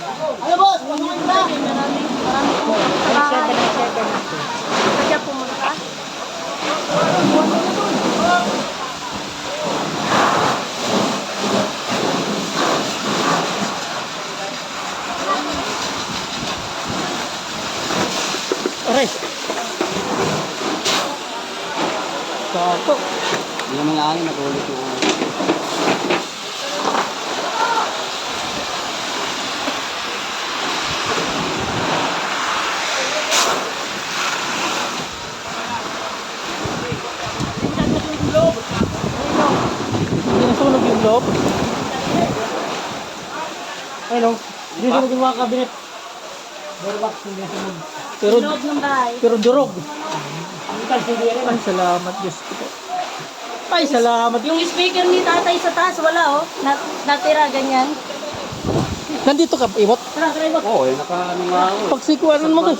Ano boss? Maraming po. Share ka na. Kaya pumunta. Aray. Sako. Hindi naman lang nag-ulit yung... Hindi nasunog yung loob. Ayun o. Hindi nasunog yung mga kabinet. Pero, Loob ng bahay. pero durog. Ay, salamat Diyos ko po. Ay, salamat. Yung speaker ni tatay sa taas, wala oh. Natira ganyan. Nandito ka, Iwot. Tara, Ibot. Oo, naka-ano nga ako. Pagsikuanan mo to.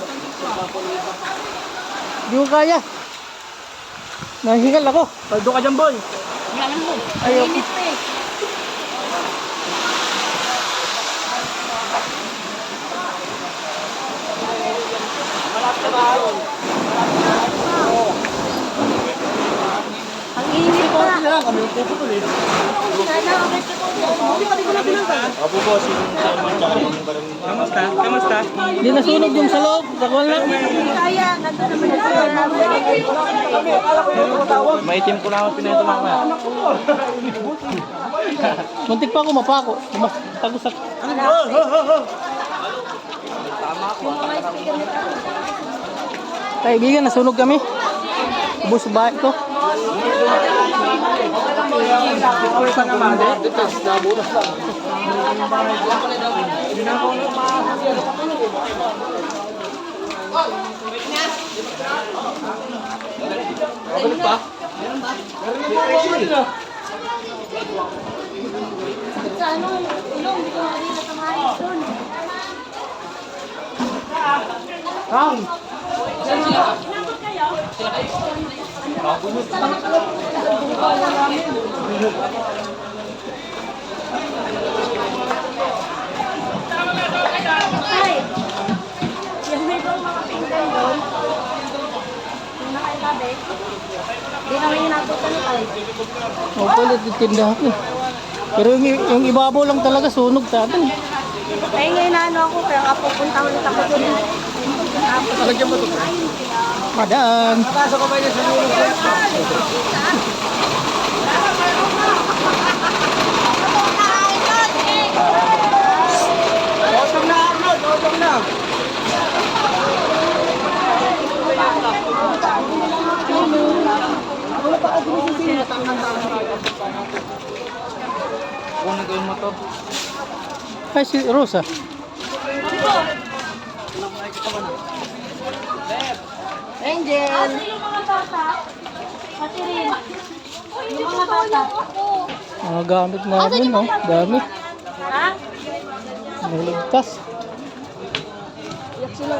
Hindi ko kaya. Nahingal ako. Paldo ka dyan, boy. Yan mo. Ayaw. Init pa eh. Ang init pa. Kami yung puputol eh. Sana, okay ka po. Apo po, Kamusta? Kamusta? Hindi nasunog yung sa loob. Takuan lang. Kaya, nandun naman yung Maitim ko lang ako pinito mamaya. Muntik pa ako mapako. Tagusak. Kaibigan, nasunog kami. Ubus sa bahay ko. sa ano, ilong, hindi ko makikita sa maayos doon. Kang! Ay! Yung may bang mga pinggan doon, yung nakaitabi, hindi namin inabutan ni Tay. O, pala titinda ako. Pero yung ibabaw lang talaga sunog sa atin. Kaya ngayon na ano ako, kaya kapupunta ulit ako doon. Talagyan mo ito. Madaan. Napasok ko ba yun sa nulong? Otong na, Arnold! Otong na! Kunin ko yung motor. Ay, si Rosa. Angel! Asa yung mga bata? Pati rin. Yung mga bata. Mga gamit namin, no? Dami. Ha? Naligtas.